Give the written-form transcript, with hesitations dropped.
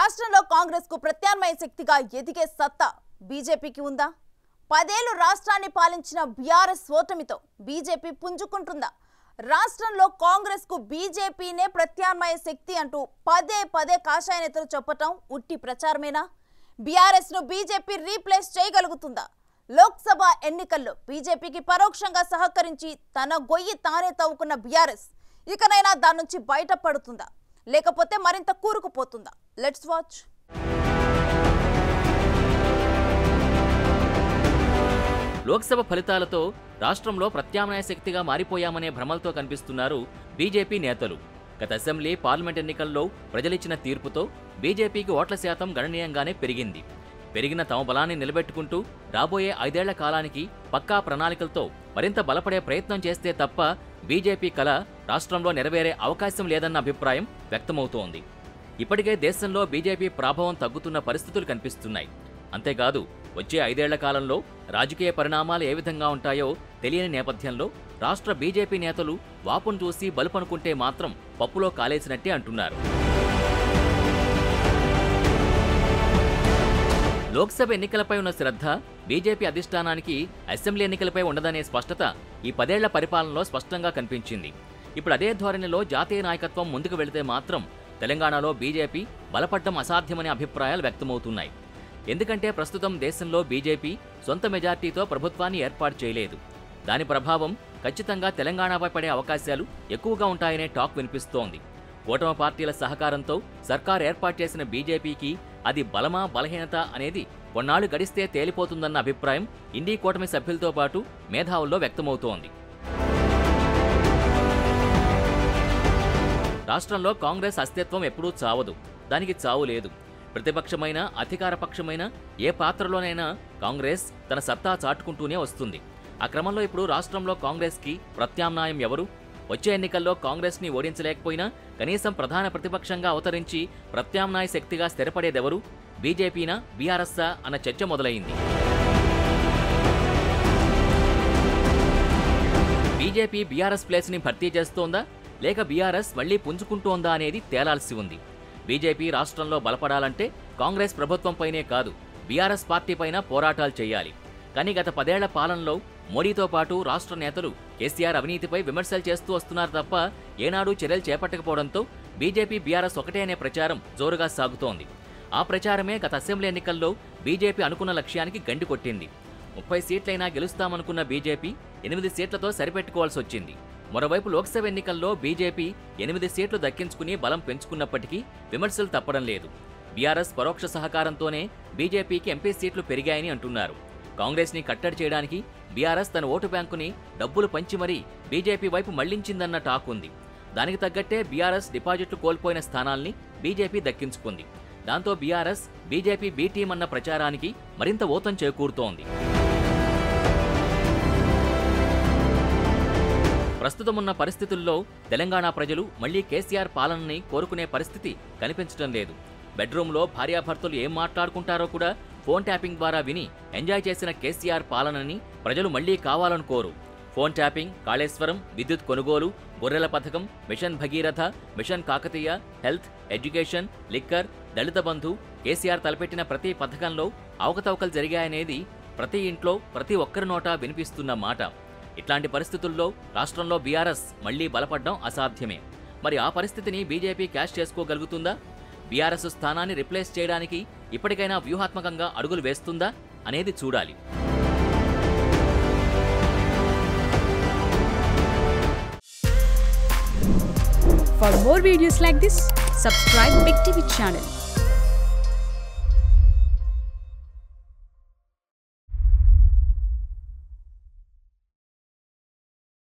రాష్ట్రంలో కాంగ్రెస్ కు ప్రత్యామ్నాయ శక్తిగా ఎదిగే సత్తా బీజేపీకి ఉందా? 10 ఏళ్లు రాష్ట్రాన్ని పాలించిన బీఆర్ఎస్ ఓటమితో బీజేపీ పుంజుకుంటుందా? రాష్ట్రంలో కాంగ్రెస్ కు బీజేపీనే ప్రత్యామ్నాయ శక్తి అంటూ పదే పదే కాషాయ నేతలు చెప్పటం ఉట్టి ప్రచారమేనా? బీఆర్ఎస్ ను బీజేపీ రీప్లేస్ చేయగలుగుతుందా? లోక్సభ ఎన్నికల్లో బీజేపీకి పరోక్షంగా సహకరించి తన గొయ్యి తానే తవ్వుకున్న బీఆర్ఎస్ ఇకనైనా దాని నుంచి బయటపడుతుందా లేకపోతే మరింత కూరుకుపోతుందా? Let's watch. లోక్సభ ఫలితాలతో రాష్ట్రంలో ప్రత్యామ్నాయ శక్తిగా మారిపోయామనే భ్రమలతో కనిపిస్తున్నారు బీజేపీ నేతలు. గత అసెంబ్లీ, పార్లమెంట్ ఎన్నికల్లో ప్రజలిచ్చిన తీర్పుతో బీజేపీకి ఓట్ల శాతం గణనీయంగానే పెరిగింది. పెరిగిన తమ బలాన్ని నిలబెట్టుకుంటూ రాబోయే 5 ఏళ్ల కాలానికి పక్కా ప్రణాళికలతో మరింత బలపడే ప్రయత్నం చేస్తే తప్ప బీజేపీ కల రాష్ట్రంలో నెరవేరే అవకాశం లేదన్న అభిప్రాయం వ్యక్తమవుతోంది. ఇప్పటికే దేశంలో బీజేపీ ప్రభావం తగ్గుతున్న పరిస్థితులు కనిపిస్తున్నాయి. అంతేకాదు వచ్చే 5 ఏళ్ల కాలంలో రాజకీయ పరిణామాలు ఏ విధంగా ఉంటాయో తెలియని నేపథ్యంలో రాష్ట్ర బీజేపీ నేతలు వాపును చూసి బలుపనుకుంటే మాత్రం పప్పులో కాలేసినట్టే అంటున్నారు. లోక్సభ ఎన్నికలపై ఉన్న శ్రద్ధ బీజేపీ అధిష్టానానికి అసెంబ్లీ ఎన్నికలపై ఉండదనే స్పష్టత ఈ 10 ఏళ్ల పరిపాలనలో స్పష్టంగా కనిపించింది. ఇప్పుడు అదే ధోరణిలో జాతీయ నాయకత్వం ముందుకు వెళితే మాత్రం తెలంగాణలో బీజేపీ బలపడడం అసాధ్యమనే అభిప్రాయాలు వ్యక్తమవుతున్నాయి. ఎందుకంటే ప్రస్తుతం దేశంలో బీజేపీ సొంత మెజార్టీతో ప్రభుత్వాన్ని ఏర్పాటు చేయలేదు. దాని ప్రభావం ఖచ్చితంగా తెలంగాణపై పడే అవకాశాలు ఎక్కువగా ఉంటాయనే టాక్ వినిపిస్తోంది. కూటమి పార్టీల సహకారంతో సర్కార్ ఏర్పాటు చేసిన బీజేపీకి అది బలమా బలహీనత అనేది కొన్నాళ్లు గడిస్తే తేలిపోతుందన్న అభిప్రాయం ఇండీ కూటమి సభ్యులతో పాటు మేధావుల్లో వ్యక్తమవుతోంది. రాష్ట్రంలో కాంగ్రెస్ అస్తిత్వం ఎప్పుడూ చావదు. దానికి చావు లేదు. ప్రతిపక్షమైన అధికార పక్షమైన ఏ పాత్రలోనైనా కాంగ్రెస్ తన సత్తా చాటుకుంటూనే వస్తుంది. ఆ క్రమంలో ఇప్పుడు రాష్ట్రంలో కాంగ్రెస్కి ప్రత్యామ్నాయం ఎవరు? వచ్చే ఎన్నికల్లో కాంగ్రెస్ని ఓడించలేకపోయినా కనీసం ప్రధాన ప్రతిపక్షంగా అవతరించి ప్రత్యామ్నాయ శక్తిగా స్థిరపడేదెవరు? బీజేపీనా బీఆర్ఎస్సా అన్న చర్చ మొదలైంది. బీజేపీ బీఆర్ఎస్ ప్లేస్ని భర్తీ చేస్తోందా లేక బీఆర్ఎస్ మళ్లీ పుంజుకుంటోందా అనేది తేలాల్సి ఉంది. బీజేపీ రాష్ట్రంలో బలపడాలంటే కాంగ్రెస్ ప్రభుత్వంపైనే కాదు బీఆర్ఎస్ పార్టీపైన పోరాటాలు చేయాలి. కానీ గత 10 ఏళ్ల పాలనలో మోడీతో పాటు రాష్ట్ర నేతలు కేసీఆర్ అవినీతిపై విమర్శలు చేస్తూ వస్తున్నారు తప్ప ఏనాడూ చర్యలు చేపట్టకపోవడంతో బీజేపీ బీఆర్ఎస్ ఒకటే అనే ప్రచారం జోరుగా సాగుతోంది. ఆ ప్రచారమే గత అసెంబ్లీ ఎన్నికల్లో బీజేపీ అనుకున్న లక్ష్యానికి గండి కొట్టింది. 30 సీట్లైనా గెలుస్తామనుకున్న బీజేపీ 8 సీట్లతో సరిపెట్టుకోవాల్సి వచ్చింది. మరోవైపు లోక్సభ ఎన్నికల్లో బీజేపీ 8 సీట్లు దక్కించుకుని బలం పెంచుకున్నప్పటికీ విమర్శలు తప్పడం లేదు. బీఆర్ఎస్ పరోక్ష సహకారంతోనే బీజేపీకి ఎంపీ సీట్లు పెరిగాయని అంటున్నారు. కాంగ్రెస్ని కట్టడి చేయడానికి బీఆర్ఎస్ తన ఓటు బ్యాంకుని డబ్బులు పంచి మరీ బీజేపీ వైపు మళ్లించిందన్న టాక్ ఉంది. దానికి తగ్గట్టే బీఆర్ఎస్ డిపాజిట్లు కోల్పోయిన స్థానాల్ని బీజేపీ దక్కించుకుంది. దాంతో బీఆర్ఎస్ బీజేపీ బీ టీం అన్న ప్రచారానికి మరింత ఊతం చేకూరుతోంది. ప్రస్తుతమున్న పరిస్థితుల్లో తెలంగాణ ప్రజలు మళ్లీ కేసీఆర్ పాలనని కోరుకునే పరిస్థితి కనిపించడం లేదు. బెడ్రూమ్లో భార్యాభర్తలు ఏం మాట్లాడుకుంటారో కూడా ఫోన్ ట్యాపింగ్ ద్వారా విని ఎంజాయ్ చేసిన కేసీఆర్ పాలనని ప్రజలు మళ్లీ కావాలనుకోరు. ఫోన్ ట్యాపింగ్, కాళేశ్వరం, విద్యుత్ కొనుగోలు, గొర్రెల పథకం, mission Bhagiratha, mission Kakatiya, health, education, liquor, Dalit Bandhu, KCR తలపెట్టిన ప్రతి పథకంలో అవకతవకలు జరిగాయనేది ప్రతి ఇంట్లో ప్రతి ఒక్కరి నోటా వినిపిస్తున్న మాట. ఇట్లాంటి పరిస్థితుల్లో రాష్ట్రంలో బీఆర్ఎస్ మళ్లీ బలపడడం అసాధ్యమే. మరి ఆ పరిస్థితిని బీజేపీ క్యాష్ చేసుకోగలుగుతుందా? బీఆర్ఎస్ స్థానాన్ని రిప్లేస్ చేయడానికి ఇప్పటికైనా వ్యూహాత్మకంగా అడుగులు వేస్తుందా అనేది చూడాలి. For more videos like this, subscribe Big TV channel.